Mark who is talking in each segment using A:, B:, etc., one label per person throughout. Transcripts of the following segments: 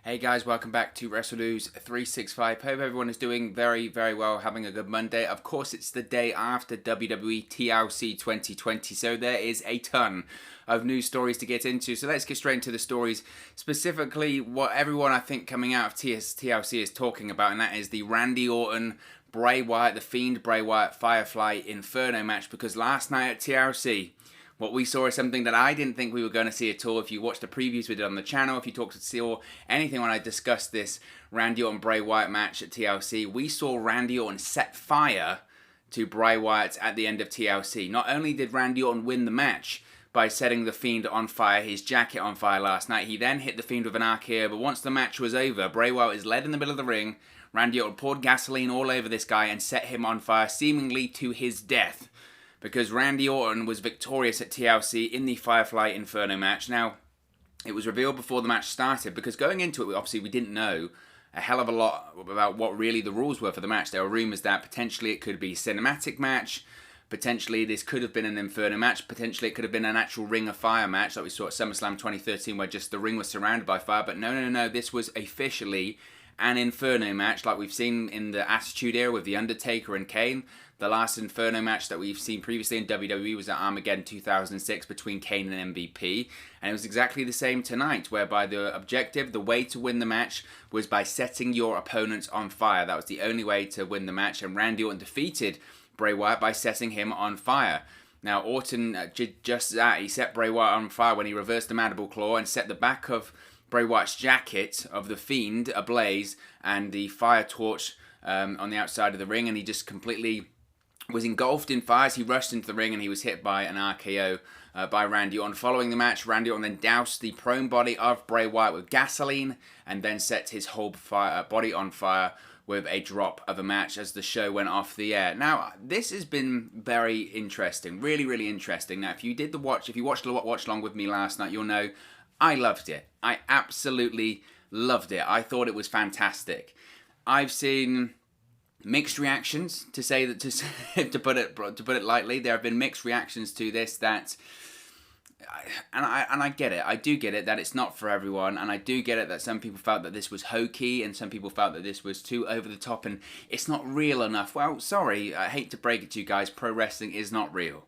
A: Hey guys, welcome back to WrestleNews 365. Hope everyone is doing very, very well, having a good Monday. Of course, it's the day after WWE TLC 2020, so there is a ton of news stories to get into. So let's get straight into the stories, specifically what everyone I think coming out of TLC is talking about, and that is the Randy Orton, Bray Wyatt, the Fiend, Bray Wyatt, Firefly Inferno match, because last night at TLC, what we saw is something that I didn't think we were going to see at all. If you watched the previews we did on the channel, if you talked to or anything when I discussed this Randy Orton Bray Wyatt match at TLC, we saw Randy Orton set fire to Bray Wyatt at the end of TLC. Not only did Randy Orton win the match by setting the Fiend on fire, his jacket on fire last night, he then hit the Fiend with an RKO, but once the match was over, Bray Wyatt is led in the middle of the ring. Randy Orton poured gasoline all over this guy and set him on fire, seemingly to his death, because Randy Orton was victorious at TLC in the Firefly Inferno match. Now, it was revealed before the match started, because going into it, obviously we didn't know a hell of a lot about what really the rules were for the match. There were rumours that potentially it could be a cinematic match, potentially this could have been an Inferno match, potentially it could have been an actual Ring of Fire match like we saw at SummerSlam 2013 where just the ring was surrounded by fire. But no, this was officially an Inferno match like we've seen in the Attitude Era with The Undertaker and Kane. The last Inferno match that we've seen previously in WWE was at Armageddon 2006 between Kane and MVP. And it was exactly the same tonight, whereby the objective, the way to win the match, was by setting your opponents on fire. That was the only way to win the match, and Randy Orton defeated Bray Wyatt by setting him on fire. Now, Orton did just that. He set Bray Wyatt on fire when he reversed the Mandible Claw and set the back of Bray Wyatt's jacket of the Fiend ablaze and the fire torch on the outside of the ring, and he just completely was engulfed in fire as he rushed into the ring, and he was hit by an RKO by Randy Orton. Following the match, Randy Orton then doused the prone body of Bray Wyatt with gasoline and then set his whole body on fire with a drop of a match as the show went off the air. Now, this has been very interesting, really, really interesting. Now, if you watched the watch along with me last night, you'll know I loved it. I absolutely loved it. I thought it was fantastic. I've seen mixed reactions, to say that, to put it lightly. There have been mixed reactions to this, that and I get it. I do get it that it's not for everyone, and I do get it that some people felt that this was hokey and some people felt that this was too over the top and it's not real enough. Well, sorry, I hate to break it to you guys, pro wrestling is not real.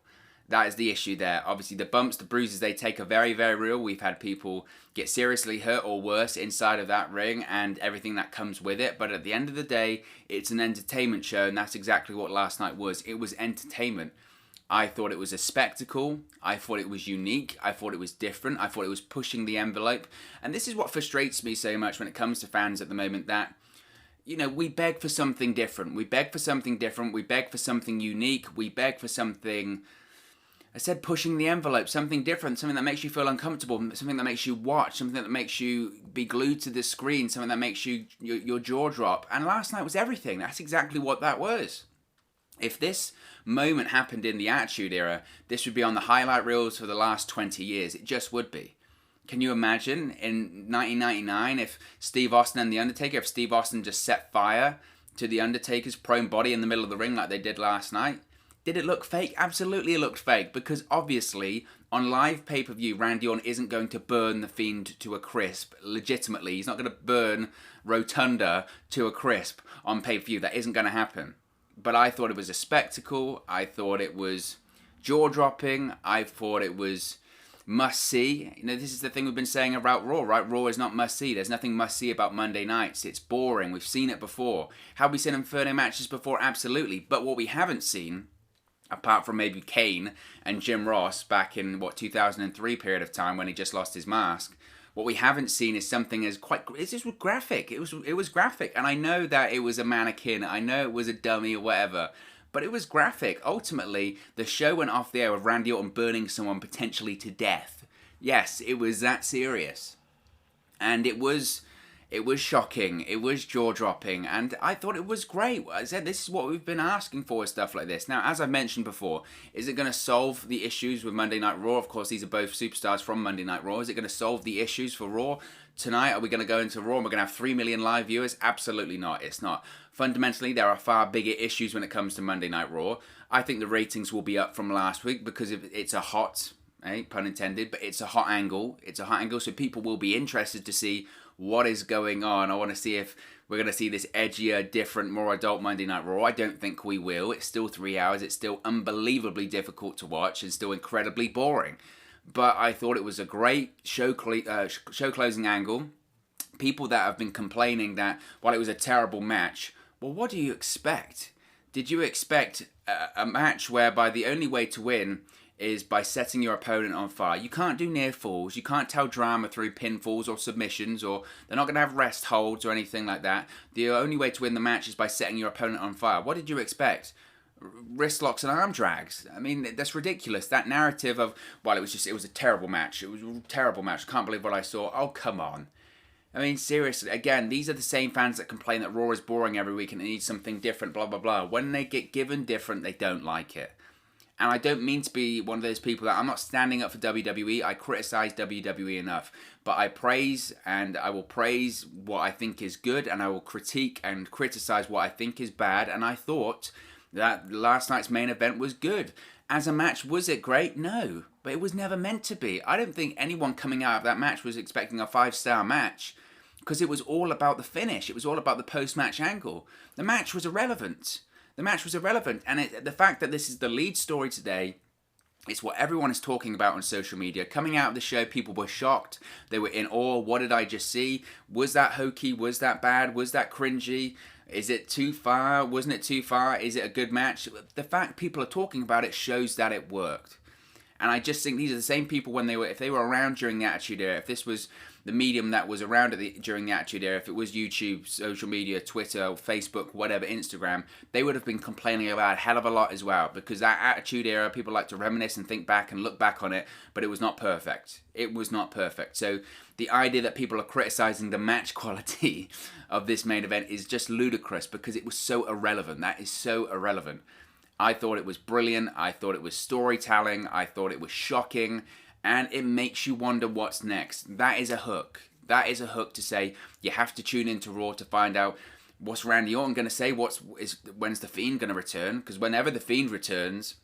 A: That is the issue there. Obviously, the bumps, the bruises they take are very, very real. We've had people get seriously hurt or worse inside of that ring and everything that comes with it. But at the end of the day, it's an entertainment show, and that's exactly what last night was. It was entertainment. I thought it was a spectacle. I thought it was unique. I thought it was different. I thought it was pushing the envelope. And this is what frustrates me so much when it comes to fans at the moment, that we beg for something different. We beg for something different. We beg for something unique. We beg for something, I said, pushing the envelope, something different, something that makes you feel uncomfortable, something that makes you watch, something that makes you be glued to the screen, something that makes your jaw drop. And last night was everything. That's exactly what that was. If this moment happened in the Attitude Era, this would be on the highlight reels for the last 20 years. It just would be. Can you imagine in 1999 if Steve Austin and The Undertaker, if Steve Austin just set fire to The Undertaker's prone body in the middle of the ring like they did last night? Did it look fake? Absolutely it looked fake, because obviously on live pay-per-view, Randy Orton isn't going to burn the Fiend to a crisp. Legitimately, he's not going to burn Rotunda to a crisp on pay-per-view. That isn't going to happen. But I thought it was a spectacle. I thought it was jaw-dropping. I thought it was must-see. This is the thing we've been saying about Raw, right? Raw is not must-see. There's nothing must-see about Monday nights. It's boring. We've seen it before. Have we seen Inferno matches before? Absolutely. But what we haven't seen, apart from maybe Kane and Jim Ross back in, 2003 period of time when he just lost his mask, what we haven't seen is something as it's just graphic. It was graphic. And I know that it was a mannequin. I know it was a dummy or whatever. But it was graphic. Ultimately, the show went off the air with Randy Orton burning someone potentially to death. Yes, it was that serious. And it was shocking. It was jaw-dropping. And I thought it was great. I said, this is what we've been asking for, stuff like this. Now, as I mentioned before, is it going to solve the issues with Monday Night Raw? Of course, these are both superstars from Monday Night Raw. Is it going to solve the issues for Raw? Tonight, are we going to go into Raw and we're going to have 3 million live viewers? Absolutely not. It's not. Fundamentally, there are far bigger issues when it comes to Monday Night Raw. I think the ratings will be up from last week because it's a hot, pun intended, but it's a hot angle. It's a hot angle, so people will be interested to see what is going on. I want to see if we're going to see this edgier, different, more adult Monday Night Raw. I don't think we will. It's still 3 hours. It's still unbelievably difficult to watch and still incredibly boring. But I thought it was a great show closing angle. People that have been complaining that, while it was a terrible match, well, what do you expect? Did you expect a match whereby the only way to win is by setting your opponent on fire? You can't do near falls. You can't tell drama through pinfalls or submissions, or they're not going to have rest holds or anything like that. The only way to win the match is by setting your opponent on fire. What did you expect? Wrist locks and arm drags. I mean, that's ridiculous. That narrative of, well, it was a terrible match. It was a terrible match. Can't believe what I saw. Oh, come on. I mean, seriously, again, these are the same fans that complain that Raw is boring every week and it needs something different, blah, blah, blah. When they get given different, they don't like it. And I don't mean to be one of those people that I'm not standing up for WWE. I criticize WWE enough. But I praise, and I will praise what I think is good, and I will critique and criticize what I think is bad. And I thought that last night's main event was good. As a match, was it great? No. But it was never meant to be. I don't think anyone coming out of that match was expecting a 5-star match, because it was all about the finish. It was all about the post-match angle. The match was irrelevant. The match was irrelevant. And the fact that this is the lead story today, it's what everyone is talking about on social media. Coming out of the show, people were shocked. They were in awe. What did I just see? Was that hokey? Was that bad? Was that cringy? Is it too far? Wasn't it too far? Is it a good match? The fact people are talking about it shows that it worked. And I just think these are the same people if they were around during the Attitude Era, if this was the medium that was around during the Attitude Era, if it was YouTube, social media, Twitter, Facebook, whatever, Instagram, they would have been complaining about a hell of a lot as well, because that Attitude Era, people like to reminisce and think back and look back on it, but it was not perfect. It was not perfect. So the idea that people are criticizing the match quality of this main event is just ludicrous, because it was so irrelevant. That is so irrelevant. I thought it was brilliant. I thought it was storytelling. I thought it was shocking. And it makes you wonder what's next. That is a hook. That is a hook to say you have to tune into Raw to find out what's Randy Orton going to say, when's the Fiend going to return? Because whenever the Fiend returns,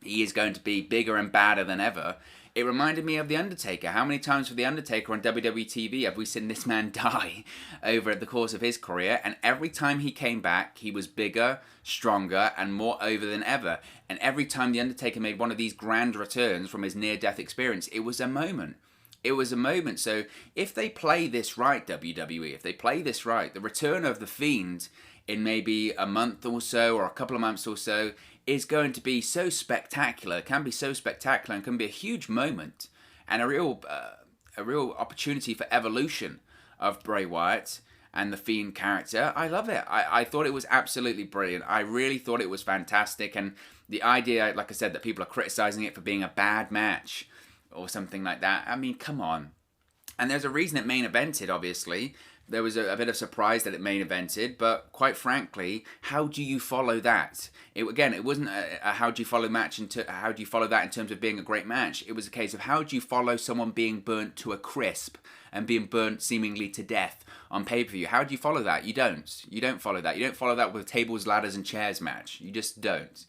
A: he is going to be bigger and badder than ever. It reminded me of The Undertaker. How many times for The Undertaker on WWE TV have we seen this man die over the course of his career? And every time he came back, he was bigger, stronger, and more over than ever. And every time The Undertaker made one of these grand returns from his near-death experience, it was a moment. It was a moment. So if they play this right, WWE, if they play this right, the return of The Fiend in maybe a month or so, or a couple of months or so, is going to be so spectacular, can be so spectacular, and can be a huge moment and a real opportunity for evolution of Bray Wyatt and the Fiend character. I love it. I thought it was absolutely brilliant. I really thought it was fantastic. And the idea, like I said, that people are criticizing it for being a bad match or something like that, I mean, come on. And there's a reason it main evented, obviously. There was a bit of surprise that it main evented, but quite frankly, how do you follow that? It wasn't a how do you follow match how do you follow that in terms of being a great match. It was a case of how do you follow someone being burnt to a crisp and being burnt seemingly to death on pay-per-view. How do you follow that? You don't. You don't follow that. You don't follow that with tables, ladders, and chairs match. You just don't.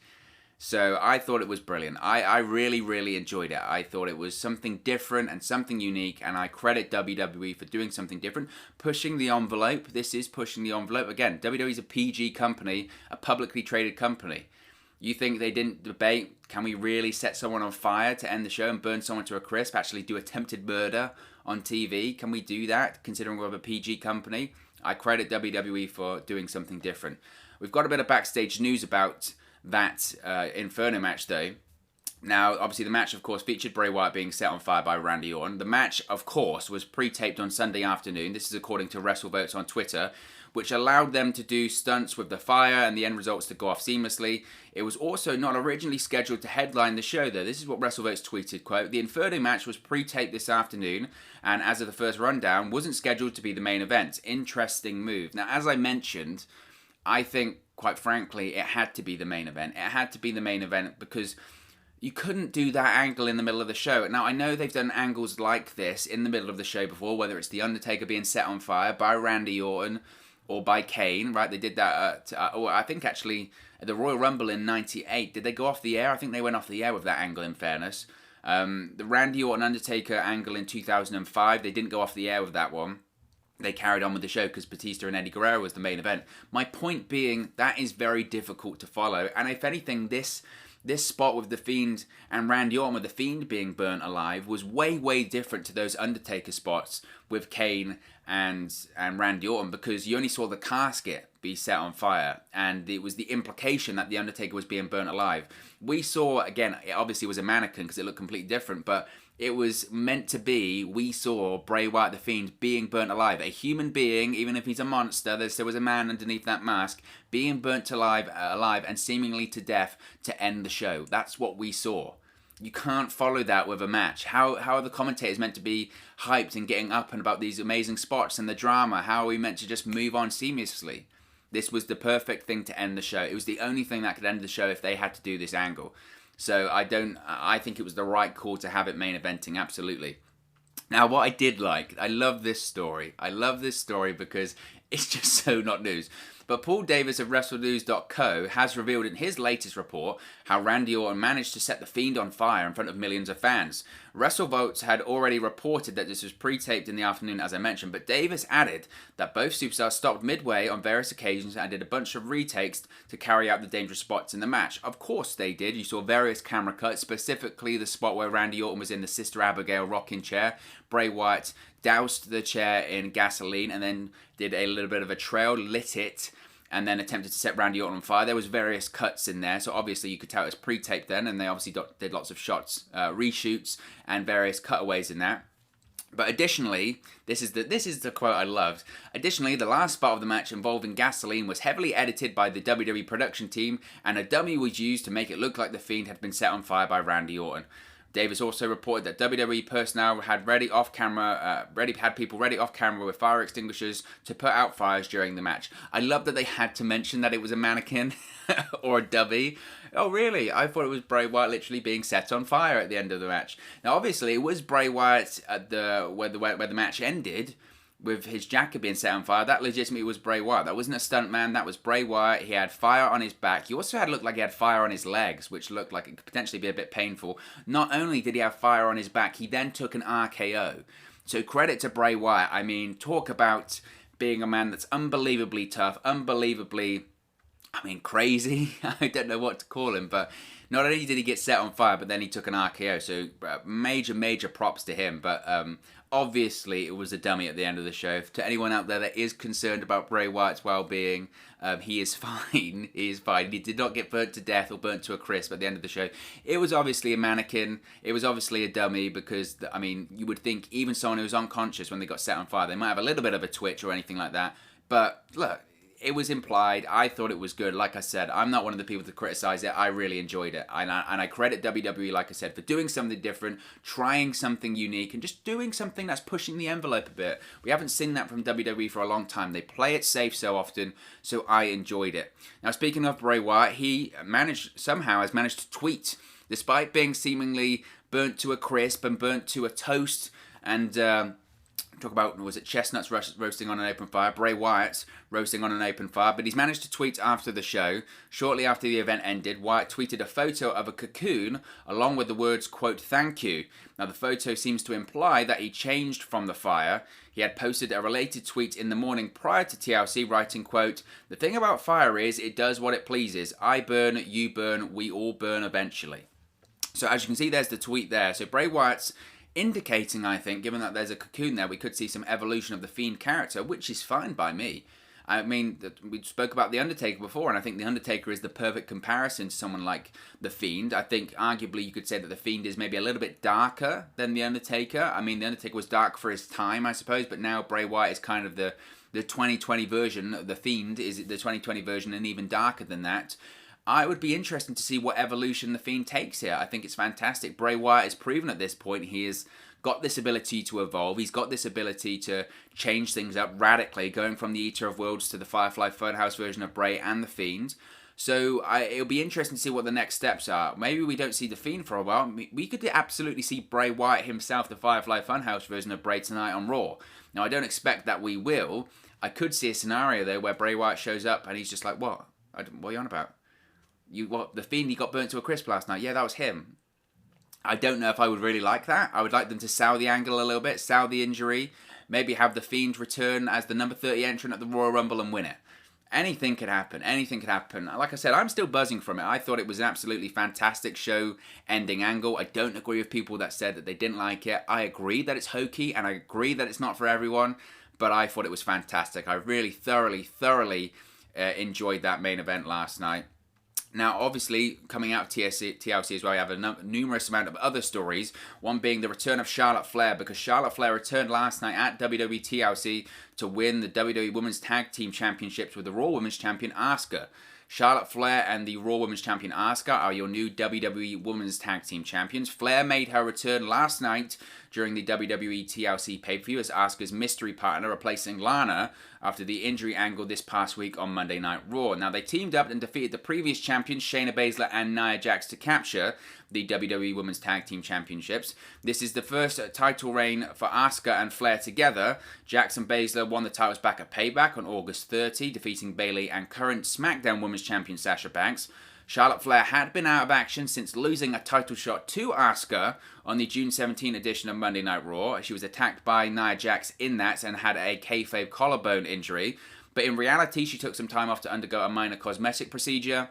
A: So I thought it was brilliant. I really, really enjoyed it. I thought it was something different and something unique, and I credit WWE for doing something different, pushing the envelope. This is pushing the envelope. Again, WWE is a PG company, a publicly traded company. You think they didn't debate, can we really set someone on fire to end the show and burn someone to a crisp, actually do attempted murder on TV? Can we do that, considering we're a PG company? I credit WWE for doing something different. We've got a bit of backstage news about that Inferno match, though. Now, obviously, the match, of course, featured Bray Wyatt being set on fire by Randy Orton. The match, of course, was pre-taped on Sunday afternoon. This is according to WrestleVotes on Twitter, which allowed them to do stunts with the fire and the end results to go off seamlessly. It was also not originally scheduled to headline the show, though. This is what WrestleVotes tweeted, quote, "The Inferno match was pre-taped this afternoon, and as of the first rundown, wasn't scheduled to be the main event. Interesting move." Now, as I mentioned, I think, quite frankly, it had to be the main event. It had to be the main event because you couldn't do that angle in the middle of the show. Now, I know they've done angles like this in the middle of the show before, whether it's The Undertaker being set on fire by Randy Orton or by Kane, right? They did that or I think actually at the Royal Rumble in '98. Did they go off the air? I think they went off the air with that angle, in fairness. The Randy Orton Undertaker angle in 2005, they didn't go off the air with that one. they carried on with the show because Batista and Eddie Guerrero was the main event. My point being, that is very difficult to follow. And if anything, this spot with The Fiend and Randy Orton, with The Fiend being burnt alive, was way, way different to those Undertaker spots with Kane and Randy Orton, because you only saw the casket be set on fire, and it was the implication that the Undertaker was being burnt alive. We saw, again, it obviously was a mannequin because it looked completely different, but it was meant to be, we saw Bray Wyatt the Fiend being burnt alive. A human being, even if he's a monster, there was a man underneath that mask, being burnt alive and seemingly to death to end the show. That's what we saw. You can't follow that with a match. How are the commentators meant to be hyped and getting up and about these amazing spots and the drama? How are we meant to just move on seamlessly? This was the perfect thing to end the show. It was the only thing that could end the show if they had to do this angle. So I think it was the right call to have it main eventing, absolutely. Now, what I did like, I love this story. I love this story because it's just so not news. But Paul Davis of WrestleNews.co has revealed in his latest report how Randy Orton managed to set The Fiend on fire in front of millions of fans. WrestleVotes had already reported that this was pre-taped in the afternoon, as I mentioned, but Davis added that both superstars stopped midway on various occasions and did a bunch of retakes to carry out the dangerous spots in the match. Of course they did. You saw various camera cuts, specifically the spot where Randy Orton was in the Sister Abigail rocking chair. Bray Wyatt doused the chair in gasoline and then did a little bit of a trail, lit it, and then attempted to set Randy Orton on fire. There was various cuts in there, so obviously you could tell it was pre-taped then, and they obviously did lots of shots, reshoots, and various cutaways in that. But additionally, this is the quote I loved. Additionally, the last spot of the match involving gasoline was heavily edited by the WWE production team, and a dummy was used to make it look like The Fiend had been set on fire by Randy Orton. Davis also reported that WWE personnel had had people ready off camera with fire extinguishers to put out fires during the match. I love that they had to mention that it was a mannequin or a dummy. Oh really? I thought it was Bray Wyatt literally being set on fire at the end of the match. Now obviously it was Bray Wyatt at where the match ended, with his jacket being set on fire. That legitimately was Bray Wyatt. That wasn't a stunt man. That was Bray Wyatt. He had fire on his back. He also looked like he had fire on his legs, which looked like it could potentially be a bit painful. Not only did he have fire on his back, he then took an RKO. So credit to Bray Wyatt. I mean, talk about being a man that's unbelievably tough, unbelievably, crazy. I don't know what to call him, but not only did he get set on fire, but then he took an RKO. So major props to him. But obviously, it was a dummy at the end of the show. To anyone out there that is concerned about Bray Wyatt's well-being, he is fine. He is fine. He did not get burnt to death or burnt to a crisp at the end of the show. It was obviously a mannequin. It was obviously a dummy because, you would think even someone who was unconscious when they got set on fire, they might have a little bit of a twitch or anything like that. But look, it was implied. I thought it was good. Like I said, I'm not one of the people to criticize it. I really enjoyed it. And I credit WWE, like I said, for doing something different, trying something unique, and just doing something that's pushing the envelope a bit. We haven't seen that from WWE for a long time. They play it safe so often, so I enjoyed it. Now, speaking of Bray Wyatt, he somehow has managed to tweet, despite being seemingly burnt to a crisp and burnt to a toast, and talk about, was it chestnuts roasting on an open fire? Bray Wyatt roasting on an open fire. But he's managed to tweet after the show. Shortly after the event ended, Wyatt tweeted a photo of a cocoon along with the words, quote, "thank you." Now the photo seems to imply that he changed from the fire. He had posted a related tweet in the morning prior to TLC writing, quote, "The thing about fire is it does what it pleases. I burn, you burn, we all burn eventually." So as you can see, there's the tweet there. So Bray Wyatt's indicating, I think, given that there's a cocoon there, we could see some evolution of the Fiend character, which is fine by me. I mean, we spoke about The Undertaker before, and I think The Undertaker is the perfect comparison to someone like The Fiend. I think, arguably, you could say that The Fiend is maybe a little bit darker than The Undertaker. I mean, The Undertaker was dark for his time, I suppose, but now Bray Wyatt is kind of the 2020 version. The Fiend is the 2020 version and even darker than that. I would be interested to see what evolution The Fiend takes here. I think it's fantastic. Bray Wyatt has proven at this point he has got this ability to evolve. He's got this ability to change things up radically, going from the Eater of Worlds to the Firefly Funhouse version of Bray and The Fiend. So it'll be interesting to see what the next steps are. Maybe we don't see The Fiend for a while. We could absolutely see Bray Wyatt himself, the Firefly Funhouse version of Bray, tonight on Raw. Now, I don't expect that we will. I could see a scenario, though, where Bray Wyatt shows up and he's just like, what? What are you on about? The Fiend, he got burnt to a crisp last night. Yeah, that was him. I don't know if I would really like that. I would like them to sell the angle a little bit, sell the injury. maybe have The Fiend return as the number 30 entrant at the Royal Rumble and win it. Anything could happen. Anything could happen. Like I said, I'm still buzzing from it. I thought it was an absolutely fantastic show-ending angle. I don't agree with people that said that they didn't like it. I agree that it's hokey, and I agree that it's not for everyone, but I thought it was fantastic. I really thoroughly enjoyed that main event last night. Now, obviously, coming out of TLC as well, we have a numerous amount of other stories. One being the return of Charlotte Flair, because Charlotte Flair returned last night at WWE TLC to win the WWE Women's Tag Team Championships with the Raw Women's Champion Asuka. Charlotte Flair and the Raw Women's Champion Asuka are your new WWE Women's Tag Team Champions. Flair made her return last night during the WWE TLC pay-per-view as Asuka's mystery partner, replacing Lana after the injury angle this past week on Monday Night Raw. Now, they teamed up and defeated the previous champions, Shayna Baszler and Nia Jax, to capture the WWE Women's Tag Team Championships. This is the first title reign for Asuka and Flair together. Jax and Baszler won the titles back at Payback on August 30, defeating Bayley and current SmackDown Women's Champion Sasha Banks. Charlotte Flair had been out of action since losing a title shot to Asuka on the June 17 edition of Monday Night Raw. She was attacked by Nia Jax in that and had a kayfabe collarbone injury. But in reality, she took some time off to undergo a minor cosmetic procedure.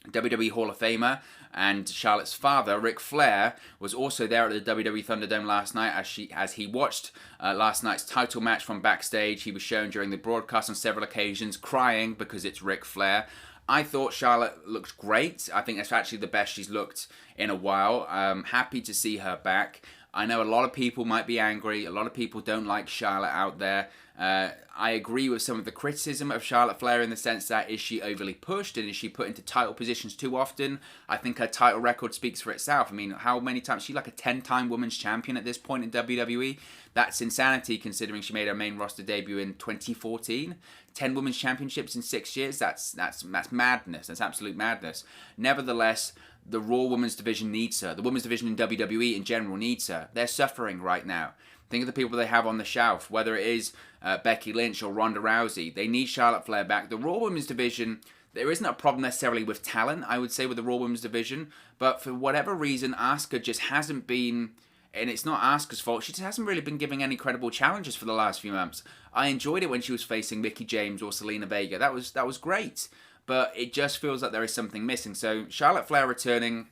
A: WWE Hall of Famer and Charlotte's father, Ric Flair, was also there at the WWE Thunderdome last night as he watched last night's title match from backstage. He was shown during the broadcast on several occasions crying because it's Ric Flair. I thought Charlotte looked great. I think that's actually the best she's looked in a while. Happy to see her back. I know a lot of people might be angry. A lot of people don't like Charlotte out there. I agree with some of the criticism of Charlotte Flair in the sense that, is she overly pushed and is she put into title positions too often? I think her title record speaks for itself. I mean, how many times? She's like a 10-time women's champion at this point in WWE. That's insanity considering she made her main roster debut in 2014. 10 women's championships in 6 years. That's madness. That's absolute madness. Nevertheless, the Raw Women's Division needs her. The Women's Division in WWE in general needs her. They're suffering right now. Think of the people they have on the shelf, whether it is Becky Lynch or Ronda Rousey. They need Charlotte Flair back. The Raw Women's Division, there isn't a problem necessarily with talent, I would say, with the Raw Women's Division. But for whatever reason, Asuka just hasn't been, and it's not Asuka's fault, she just hasn't really been giving any credible challenges for the last few months. I enjoyed it when she was facing Mickie James or Selena Vega. That was great. But it just feels like there is something missing. So Charlotte Flair returning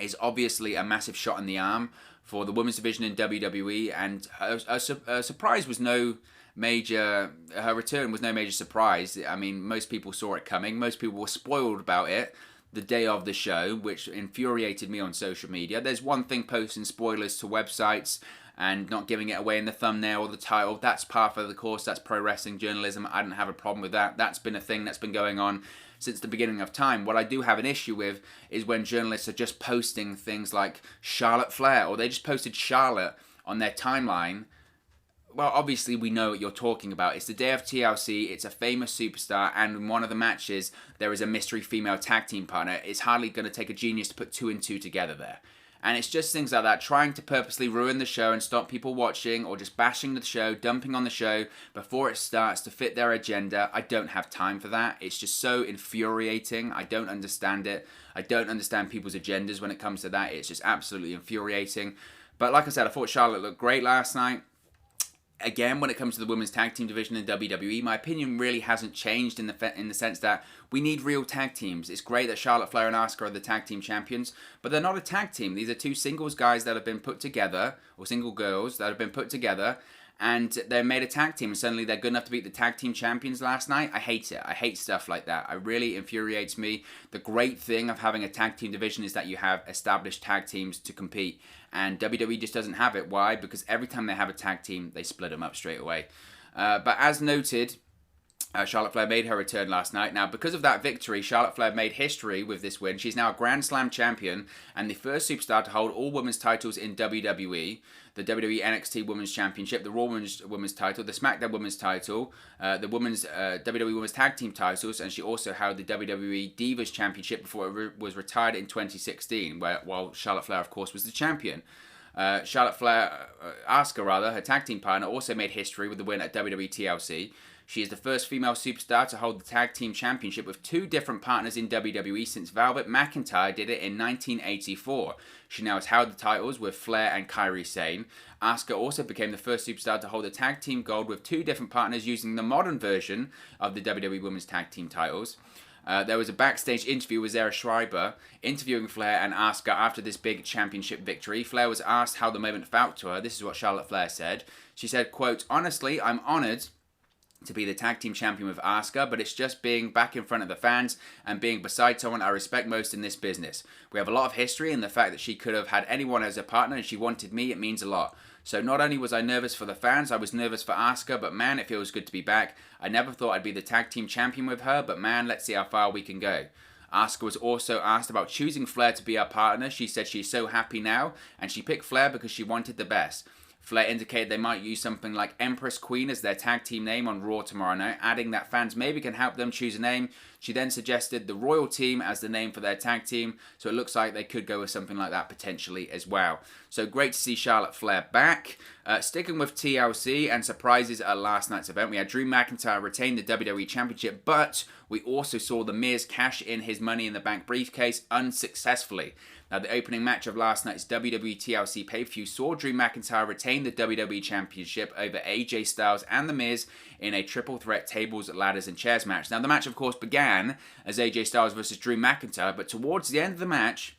A: is obviously a massive shot in the arm for the women's division in WWE, and her surprise was no major. Her return was no major surprise. I mean, most people saw it coming. Most people were spoiled about it the day of the show, which infuriated me on social media. There's one thing posting spoilers to websites and not giving it away in the thumbnail or the title. That's part of the course. That's pro wrestling journalism. I don't have a problem with that. That's been a thing that's been going on since the beginning of time. What I do have an issue with is when journalists are just posting things like Charlotte Flair, or they just posted Charlotte on their timeline. Well, obviously we know what you're talking about. It's the day of TLC, it's a famous superstar, and in one of the matches, there is a mystery female tag team partner. It's hardly going to take a genius to put 2 and 2 together there. And it's just things like that, trying to purposely ruin the show and stop people watching, or just bashing the show, dumping on the show before it starts to fit their agenda. I don't have time for that. It's just so infuriating. I don't understand it. I don't understand people's agendas when it comes to that. It's just absolutely infuriating. But like I said, I thought Charlotte looked great last night. Again, when it comes to the women's tag team division in WWE, my opinion really hasn't changed in the sense that we need real tag teams. It's great that Charlotte Flair and Asuka are the tag team champions, but they're not a tag team. These are two singles guys that have been put together, or single girls that have been put together, and they're made a tag team, and suddenly they're good enough to beat the tag team champions last night. I hate it. I hate stuff like that. It really infuriates me. The great thing of having a tag team division is that you have established tag teams to compete, and WWE just doesn't have it. Why? Because every time they have a tag team, they split them up straight away. But as noted, Charlotte Flair made her return last night. Now, because of that victory, Charlotte Flair made history with this win. She's now a Grand Slam champion and the first superstar to hold all women's titles in WWE. The WWE NXT Women's Championship, the Raw Women's title, the SmackDown Women's title, the Women's WWE Women's Tag Team titles, and she also held the WWE Divas Championship before it was retired in 2016, while Charlotte Flair, of course, was the champion. Charlotte Flair, Asuka rather, her tag team partner, also made history with the win at WWE TLC. She is the first female superstar to hold the Tag Team Championship with 2 different partners in WWE since Velvet McIntyre did it in 1984. She now has held the titles with Flair and Kairi Sane. Asuka also became the first superstar to hold the Tag Team Gold with 2 different partners using the modern version of the WWE Women's Tag Team titles. There was a backstage interview with Zara Schreiber interviewing Flair and Asuka after this big championship victory. Flair was asked how the moment felt to her. This is what Charlotte Flair said. She said, quote, "Honestly, I'm honoured to be the tag team champion with Asuka, but it's just being back in front of the fans and being beside someone I respect most in this business. We have a lot of history, and the fact that she could have had anyone as a partner and she wanted me, it means a lot. So not only was I nervous for the fans, I was nervous for Asuka, but man, it feels good to be back. I never thought I'd be the tag team champion with her, but man, let's see how far we can go." Asuka was also asked about choosing Flair to be her partner. She said she's so happy now, and she picked Flair because she wanted the best. Flair indicated they might use something like Empress Queen as their tag team name on Raw tomorrow night, adding that fans maybe can help them choose a name. She then suggested the Royal Team as the name for their tag team, so it looks like they could go with something like that potentially as well. So great to see Charlotte Flair back. Sticking with TLC and surprises at last night's event, we had Drew McIntyre retain the WWE Championship, but we also saw The Miz cash in his Money in the Bank briefcase unsuccessfully. Now, the opening match of last night's WWE TLC pay-per-view saw Drew McIntyre retain the WWE Championship over AJ Styles and The Miz in a triple threat tables, ladders, and chairs match. Now, the match, of course, began as AJ Styles versus Drew McIntyre, but towards the end of the match,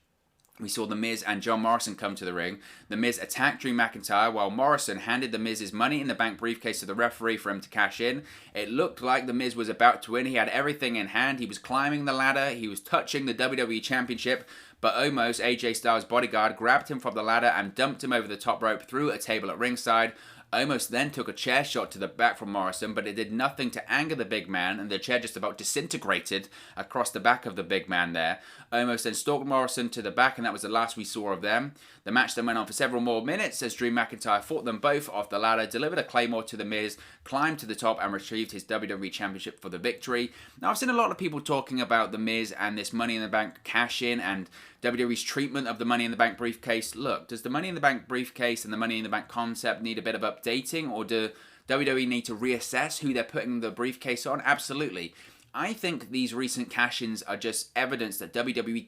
A: we saw The Miz and John Morrison come to the ring. The Miz attacked Drew McIntyre while Morrison handed The Miz's Money in the Bank briefcase to the referee for him to cash in. It looked like The Miz was about to win. He had everything in hand. He was climbing the ladder. He was touching the WWE Championship. But almost AJ Styles' bodyguard grabbed him from the ladder and dumped him over the top rope through a table at ringside. Almost then took a chair shot to the back from Morrison, but it did nothing to anger the big man, and the chair just about disintegrated across the back of the big man there. Almost then stalked Morrison to the back, and that was the last we saw of them. The match then went on for several more minutes as Drew McIntyre fought them both off the ladder, delivered a Claymore to The Miz, climbed to the top, and retrieved his WWE Championship for the victory. Now, I've seen a lot of people talking about The Miz and this Money in the Bank cash-in and WWE's treatment of the Money in the Bank briefcase. Look, does the Money in the Bank briefcase and the Money in the Bank concept need a bit of updating, or do WWE need to reassess who they're putting the briefcase on? Absolutely. I think these recent cash-ins are just evidence that WWE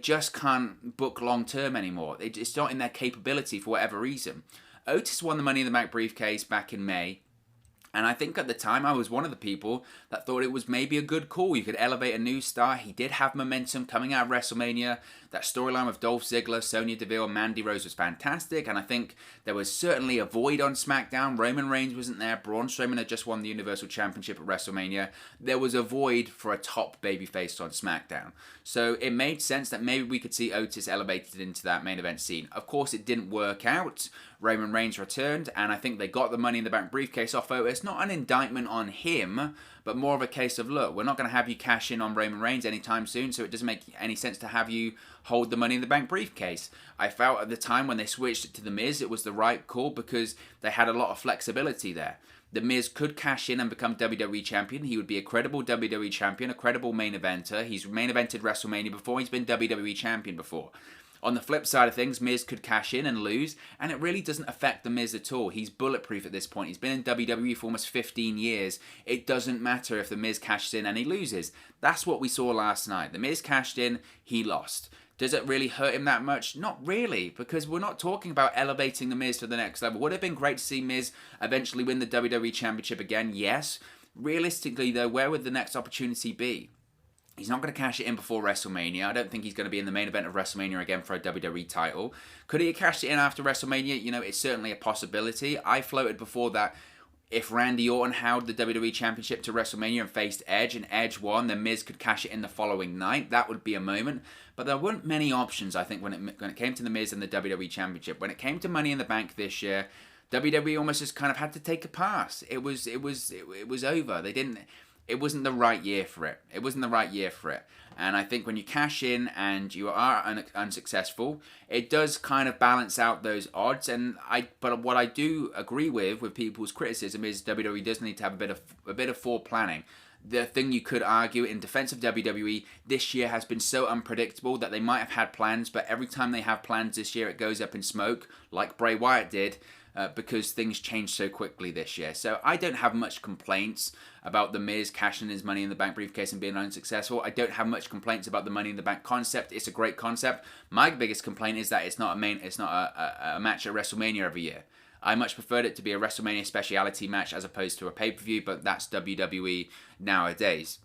A: just can't book long-term anymore. It's not in their capability for whatever reason. Otis won the Money in the Bank briefcase back in May. And I think at the time I was one of the people that thought it was maybe a good call. You could elevate a new star. He did have momentum coming out of WrestleMania. That storyline with Dolph Ziggler, Sonya Deville, and Mandy Rose was fantastic. And I think there was certainly a void on SmackDown. Roman Reigns wasn't there. Braun Strowman had just won the Universal Championship at WrestleMania. There was a void for a top babyface on SmackDown. So it made sense that maybe we could see Otis elevated into that main event scene. Of course, it didn't work out. Roman Reigns returned, and I think they got the Money in the Bank briefcase off Otis. Not an indictment on him, but more of a case of, look, we're not going to have you cash in on Roman Reigns anytime soon, so it doesn't make any sense to have you hold the Money in the Bank briefcase. I felt at the time when they switched it to The Miz, it was the right call because they had a lot of flexibility there. The Miz could cash in and become WWE Champion. He would be a credible WWE Champion, a credible main eventer. He's main evented WrestleMania before. He's been WWE Champion before. On the flip side of things, Miz could cash in and lose, and it really doesn't affect The Miz at all. He's bulletproof at this point. He's been in WWE for almost 15 years. It doesn't matter if The Miz cashes in and he loses. That's what we saw last night. The Miz cashed in, he lost. Does it really hurt him that much? Not really, because we're not talking about elevating The Miz to the next level. Would it have been great to see Miz eventually win the WWE Championship again? Yes. Realistically, though, where would the next opportunity be? He's not going to cash it in before WrestleMania. I don't think he's going to be in the main event of WrestleMania again for a WWE title. Could he have cashed it in after WrestleMania? You know, it's certainly a possibility. I floated before that if Randy Orton held the WWE Championship to WrestleMania and faced Edge, and Edge won, then Miz could cash it in the following night. That would be a moment. But there weren't many options, I think, when it came to the Miz and the WWE Championship. When it came to Money in the Bank this year, WWE almost just kind of had to take a pass. It was over. It wasn't the right year for it. It wasn't the right year for it. And I think when you cash in and you are unsuccessful, it does kind of balance out those odds. But what I do agree with people's criticism is WWE does need to have a bit of foreplanning. The thing you could argue in defense of WWE this year has been so unpredictable that they might have had plans, but every time they have plans this year, it goes up in smoke, like Bray Wyatt did. because things changed so quickly this year. So I don't have much complaints about The Miz cashing his Money in the Bank briefcase and being unsuccessful. I don't have much complaints about the Money in the Bank concept. It's a great concept. My biggest complaint is that it's not a match at WrestleMania every year. I much preferred it to be a WrestleMania speciality match as opposed to a pay-per-view, but that's WWE nowadays.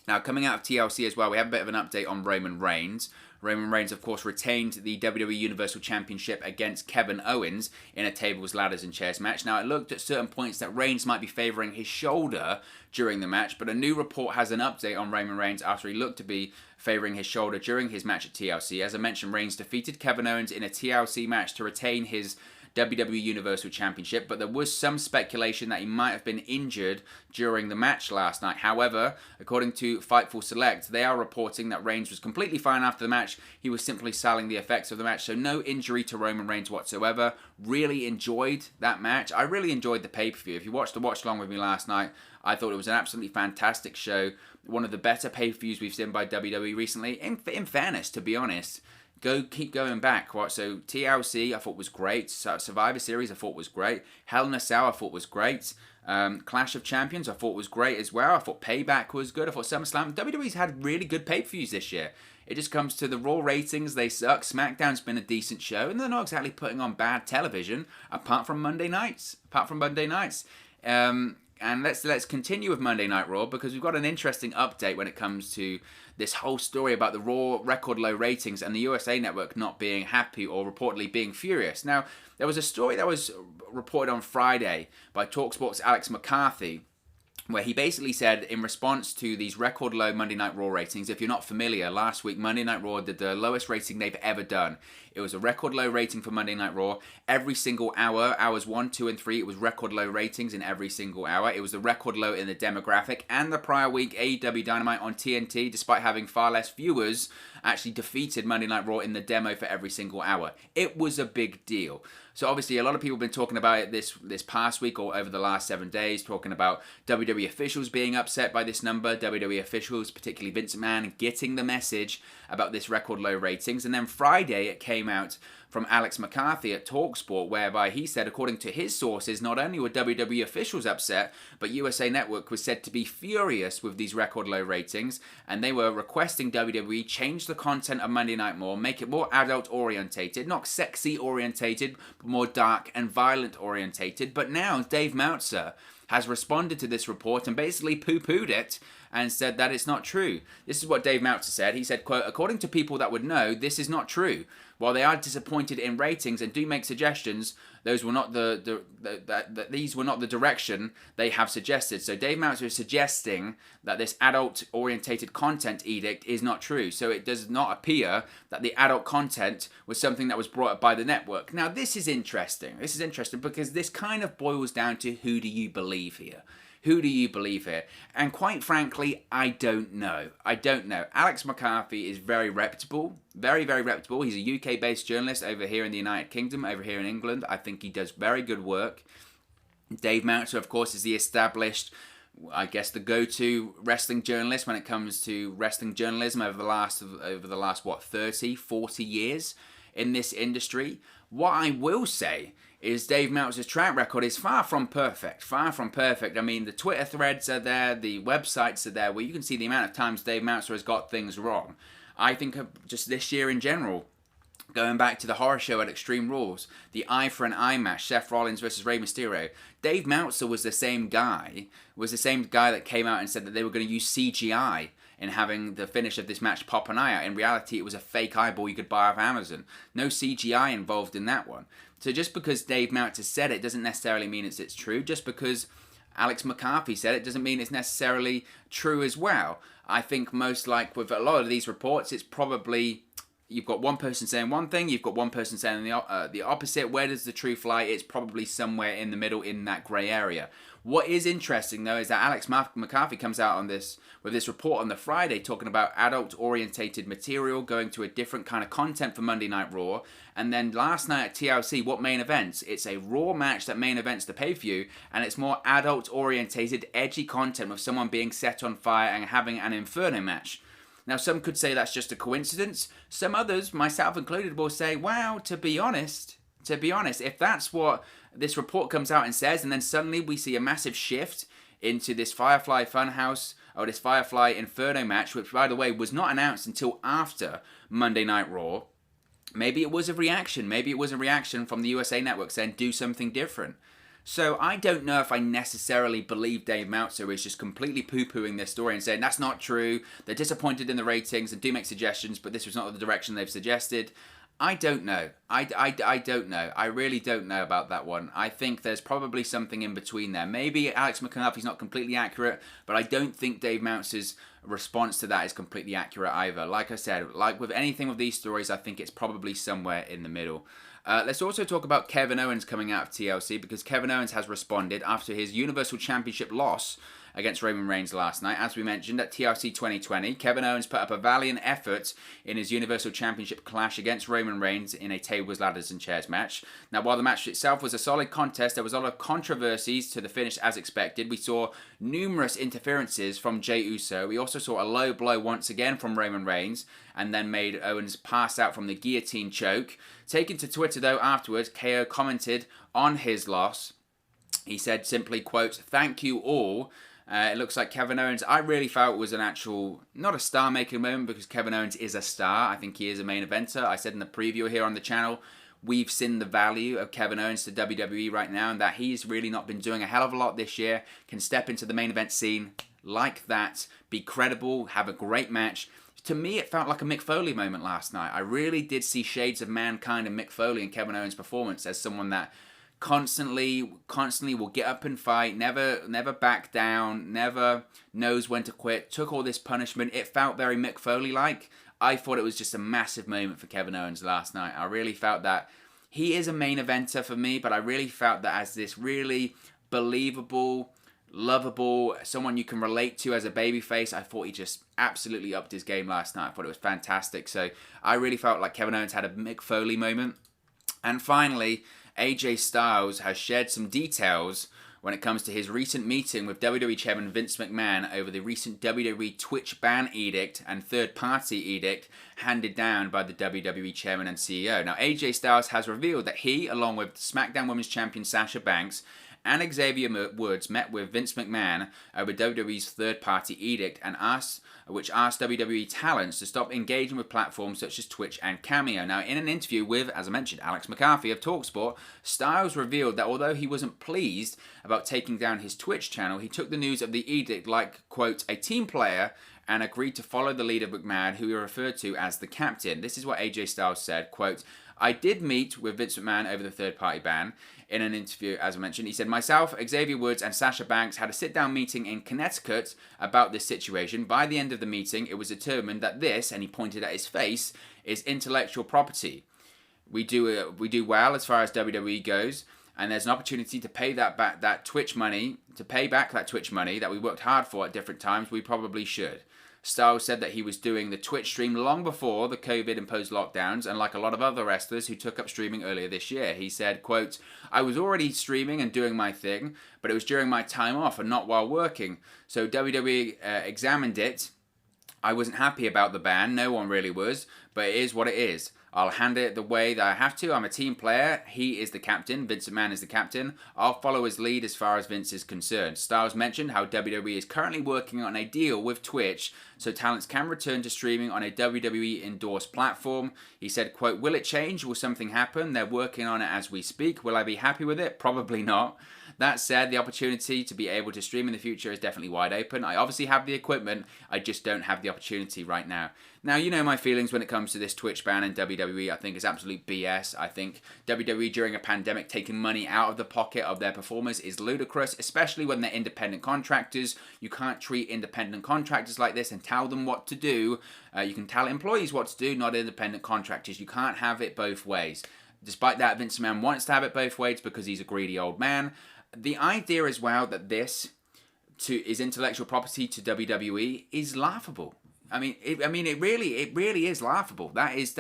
A: Now, coming out of TLC as well, we have a bit of an update on Roman Reigns. Roman Reigns, of course, retained the WWE Universal Championship against Kevin Owens in a tables, ladders, and chairs match. Now, it looked at certain points that Reigns might be favouring his shoulder during the match, but a new report has an update on Roman Reigns after he looked to be favouring his shoulder during his match at TLC. As I mentioned, Reigns defeated Kevin Owens in a TLC match to retain his WWE Universal Championship, but there was some speculation that he might have been injured during the match last night. However, according to Fightful Select, they are reporting that Reigns was completely fine after the match. He was simply selling the effects of the match, so no injury to Roman Reigns whatsoever. Really enjoyed that match. I really enjoyed the pay-per-view. If you watched the watch-along with me last night, I thought it was an absolutely fantastic show. One of the better pay-per-views we've seen by WWE recently. In fairness, to be honest, keep going back. Right? So TLC I thought was great. Survivor Series I thought was great. Hell in a Cell I thought was great. Clash of Champions I thought was great as well. I thought Payback was good. I thought SummerSlam. WWE's had really good pay-per-views this year. It just comes to the Raw ratings. They suck. SmackDown's been a decent show, and they're not exactly putting on bad television apart from Monday nights. And let's continue with Monday Night Raw, because we've got an interesting update when it comes to this whole story about the Raw record low ratings and the USA Network not being happy or reportedly being furious. Now, there was a story that was reported on Friday by TalkSport's Alex McCarthy, where he basically said, in response to these record low Monday Night Raw ratings, if you're not familiar, last week Monday Night Raw did the lowest rating they've ever done. It was a record low rating for Monday Night Raw. Every single hour, hours 1, 2, and 3, it was record low ratings in every single hour. It was the record low in the demographic. And the prior week, AEW Dynamite on TNT, despite having far less viewers, actually defeated Monday Night Raw in the demo for every single hour. It was a big deal. So obviously a lot of people have been talking about it this past week or over the last 7 days, talking about WWE officials being upset by this number, WWE officials, particularly Vince McMahon, getting the message about this record low ratings. And then Friday it came out from Alex McCarthy at TalkSport, whereby he said, according to his sources, not only were WWE officials upset, but USA Network was said to be furious with these record low ratings, and they were requesting WWE change the content of Monday Night Raw, make it more adult orientated, not sexy orientated, but more dark and violent orientated. But now Dave Meltzer has responded to this report and basically poo-pooed it and said that it's not true. This is what Dave Meltzer said. He said, quote, "According to people that would know, this is not true. While they are disappointed in ratings and do make suggestions, those were not these were not the direction they have suggested." So Dave Meltzer is suggesting that this adult-orientated content edict is not true. So it does not appear that the adult content was something that was brought up by the network. Now, this is interesting. This is interesting because this kind of boils down to, who do you believe here? Who do you believe here? And quite frankly, I don't know. I don't know. Alex McCarthy is very reputable. Very, very reputable. He's a UK-based journalist over here in the United Kingdom, over here in England. I think he does very good work. Dave Meltzer, of course, is the established, I guess, the go-to wrestling journalist when it comes to wrestling journalism over the last 30, 40 years in this industry. What I will say is Dave Meltzer's track record is far from perfect. Far from perfect. I mean, the Twitter threads are there, the websites are there, where you can see the amount of times Dave Meltzer has got things wrong. I think of just this year in general, going back to the horror show at Extreme Rules, the eye for an eye match, Seth Rollins versus Rey Mysterio. Dave Meltzer was the same guy that came out and said that they were going to use CGI in having the finish of this match pop an eye out. In reality, it was a fake eyeball you could buy off Amazon. No CGI involved in that one. So just because Dave Meltzer said it doesn't necessarily mean it's true. Just because Alex McCarthy said it doesn't mean it's necessarily true as well. I think most like with a lot of these reports, it's probably, you've got one person saying one thing, you've got one person saying the opposite. Where does the truth lie? It's probably somewhere in the middle, in that grey area. What is interesting, though, is that Alex McCarthy comes out with this report on the Friday talking about adult-orientated material, going to a different kind of content for Monday Night Raw. And then last night at TLC, what main events? It's a Raw match that main events the pay-per-view, and it's more adult-orientated, edgy content with someone being set on fire and having an Inferno match. Now, some could say that's just a coincidence. Some others, myself included, will say, wow, to be honest, To be honest, if that's what this report comes out and says, and then suddenly we see a massive shift into this Firefly Funhouse, or this Firefly Inferno match, which, by the way, was not announced until after Monday Night Raw, maybe it was a reaction. Maybe it was a reaction from the USA Network saying, do something different. So I don't know if I necessarily believe Dave Meltzer is just completely poo-pooing this story and saying, that's not true, they're disappointed in the ratings and do make suggestions, but this was not the direction they've suggested. I don't know. I don't know. I really don't know about that one. I think there's probably something in between there. Maybe Alex McCarthy's not completely accurate, but I don't think Dave Meltzer's response to that is completely accurate either. Like I said, like with anything with these stories, I think it's probably somewhere in the middle. Let's also talk about Kevin Owens coming out of TLC, because Kevin Owens has responded after his Universal Championship loss against Roman Reigns last night. As we mentioned, at TLC 2020, Kevin Owens put up a valiant effort in his Universal Championship clash against Roman Reigns in a tables, ladders and chairs match. Now, while the match itself was a solid contest, there was a lot of controversies to the finish as expected. We saw numerous interferences from Jey Uso. We also saw a low blow once again from Roman Reigns, and then made Owens pass out from the guillotine choke. Taken to Twitter, though, afterwards, KO commented on his loss. He said simply, quote, "Thank you all." It looks like Kevin Owens, I really felt was an actual, not a star-making moment, because Kevin Owens is a star. I think he is a main eventer. I said in the preview here on the channel, we've seen the value of Kevin Owens to WWE right now, and that he's really not been doing a hell of a lot this year. Can step into the main event scene like that, be credible, have a great match. To me, it felt like a Mick Foley moment last night. I really did see shades of Mankind and Mick Foley in Kevin Owens' performance as someone that constantly will get up and fight, never back down, never knows when to quit, took all this punishment. It felt very Mick Foley-like. I thought it was just a massive moment for Kevin Owens last night. I really felt that he is a main eventer for me, but I really felt that as this really believable, lovable, someone you can relate to as a babyface, I thought he just absolutely upped his game last night. I thought it was fantastic. So I really felt like Kevin Owens had a Mick Foley moment. And finally, AJ Styles has shared some details when it comes to his recent meeting with WWE Chairman Vince McMahon over the recent WWE Twitch ban edict and third-party edict handed down by the WWE Chairman and CEO. Now, AJ Styles has revealed that he, along with SmackDown Women's Champion Sasha Banks and Xavier Woods, met with Vince McMahon over WWE's third-party edict and which asked WWE talents to stop engaging with platforms such as Twitch and Cameo. Now, in an interview with, as I mentioned, Alex McCarthy of TalkSport, Styles revealed that although he wasn't pleased about taking down his Twitch channel, he took the news of the edict like, quote, a team player, and agreed to follow the lead of McMahon, who he referred to as the captain. This is what AJ Styles said, quote, "I did meet with Vince McMahon over the third-party ban." In an interview, as I mentioned, he said, "Myself, Xavier Woods, and Sasha Banks had a sit-down meeting in Connecticut about this situation. By the end of the meeting, it was determined that this," and he pointed at his face, "is intellectual property. We do well as far as WWE goes, and there's an opportunity to pay that back, that Twitch money, to pay back that Twitch money that we worked hard for at different times. We probably should." Styles said that he was doing the Twitch stream long before the COVID-imposed lockdowns, and like a lot of other wrestlers who took up streaming earlier this year, he said, quote, "I was already streaming and doing my thing, but it was during my time off and not while working. So WWE examined it. I wasn't happy about the ban, no one really was, but it is what it is. I'll handle it the way that I have to. I'm a team player. He is the captain. Vince McMahon is the captain. I'll follow his lead as far as Vince is concerned." Styles mentioned how WWE is currently working on a deal with Twitch so talents can return to streaming on a WWE-endorsed platform. He said, quote, "Will it change? Will something happen? They're working on it as we speak. Will I be happy with it? Probably not. That said, the opportunity to be able to stream in the future is definitely wide open. I obviously have the equipment. I just don't have the opportunity right now." Now, you know my feelings when it comes to this Twitch ban in WWE. I think it's absolute BS. I think WWE during a pandemic taking money out of the pocket of their performers is ludicrous, especially when they're independent contractors. You can't treat independent contractors like this and tell them what to do. You can tell employees what to do, not independent contractors. You can't have it both ways. Despite that, Vince McMahon wants to have it both ways because he's a greedy old man. The idea as well that this is intellectual property to WWE is laughable. It really is laughable. That is.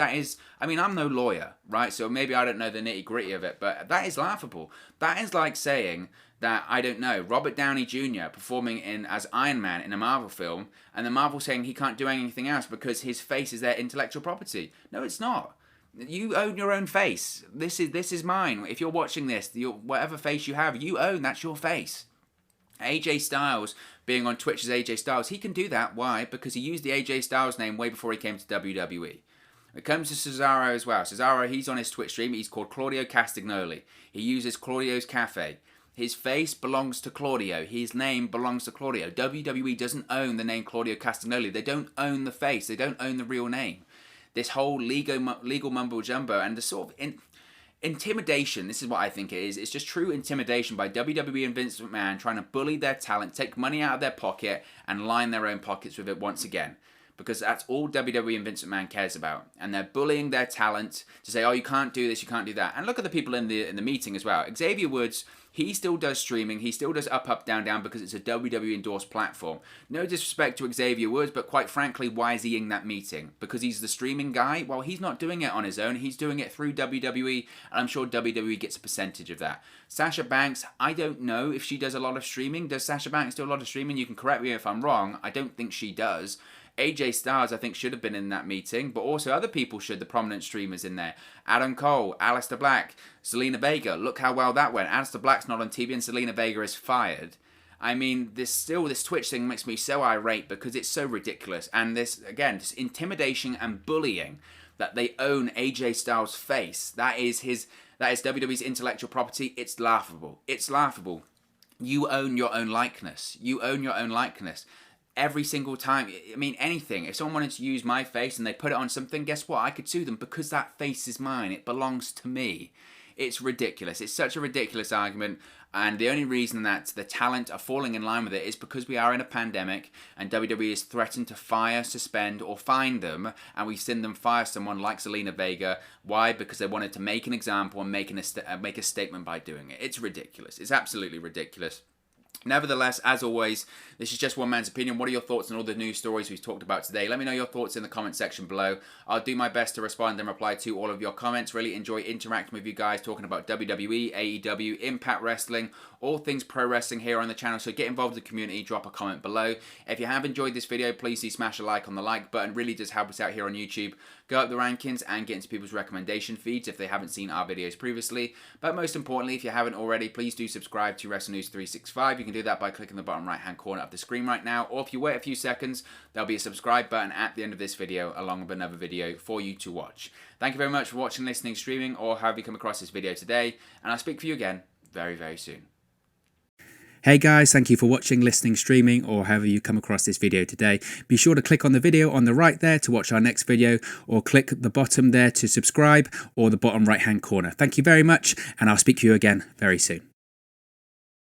A: I mean, I'm no lawyer, right? So maybe I don't know the nitty gritty of it, but that is laughable. That is like saying that, I don't know, Robert Downey Jr. performing as Iron Man in a Marvel film, and the Marvel saying he can't do anything else because his face is their intellectual property. No, it's not. You own your own face. This is mine. If you're watching this, whatever face you have, you own. That's your face. AJ Styles being on Twitch as AJ Styles, he can do that. Why? Because he used the AJ Styles name way before he came to WWE. It comes to Cesaro as well. Cesaro, he's on his Twitch stream. He's called Claudio Castagnoli. He uses Claudio's Cafe. His face belongs to Claudio. His name belongs to Claudio. WWE doesn't own the name Claudio Castagnoli. They don't own the face. They don't own the real name. This whole legal mumbo jumbo and the sort of intimidation, this is what I think it is. It's just true intimidation by WWE and Vince McMahon trying to bully their talent, take money out of their pocket and line their own pockets with it once again. Because that's all WWE and Vince McMahon cares about. And they're bullying their talent to say, oh, you can't do this, you can't do that. And look at the people in the meeting as well. Xavier Woods, he still does streaming. He still does up, down, down because it's a WWE endorsed platform. No disrespect to Xavier Woods, but quite frankly, why is he in that meeting? Because he's the streaming guy? Well, he's not doing it on his own. He's doing it through WWE, and I'm sure WWE gets a percentage of that. Sasha Banks, I don't know if she does a lot of streaming. Does Sasha Banks do a lot of streaming? You can correct me if I'm wrong. I don't think she does. AJ Styles, I think, should have been in that meeting, but also other people should, the prominent streamers in there. Adam Cole, Aleister Black, Zelina Vega. Look how well that went. Aleister Black's not on TV and Zelina Vega is fired. I mean, this Twitch thing makes me so irate because it's so ridiculous. And this, again, this intimidation and bullying that they own AJ Styles' face. That is WWE's intellectual property. It's laughable. It's laughable. You own your own likeness. You own your own likeness. Every single time, I mean, anything. If someone wanted to use my face and they put it on something, guess what? I could sue them because that face is mine. It belongs to me. It's ridiculous. It's such a ridiculous argument. And the only reason that the talent are falling in line with it is because we are in a pandemic and WWE is threatened to fire, suspend, or fine them. And we've seen them fire someone like Zelina Vega. Why? Because they wanted to make an example and make a statement by doing it. It's ridiculous. It's absolutely ridiculous. Nevertheless, as always, this is just one man's opinion. What are your thoughts on all the news stories we've talked about today? Let me know your thoughts in the comment section below. I'll do my best to respond and reply to all of your comments. Really enjoy interacting with you guys, talking about WWE, AEW, Impact Wrestling, all things pro wrestling here on the channel. So get involved with the community, drop a comment below. If you have enjoyed this video, please do smash a like on the like button. It really does help us out here on YouTube. Go up the rankings and get into people's recommendation feeds if they haven't seen our videos previously. But most importantly, if you haven't already, please do subscribe to Wrestle News 365. You can do that by clicking the bottom right hand corner of the screen right now, or if you wait a few seconds, there'll be a subscribe button at the end of this video along with another video for you to watch. Thank you very much for watching, listening, streaming, or however you come across this video today, and I'll speak for you again very, very soon.
B: Hey guys, thank you for watching, listening, streaming, or however you come across this video today. Be sure to click on the video on the right there to watch our next video, or click the bottom there to subscribe, or the bottom right hand corner. Thank you very much, and I'll speak to you again very soon.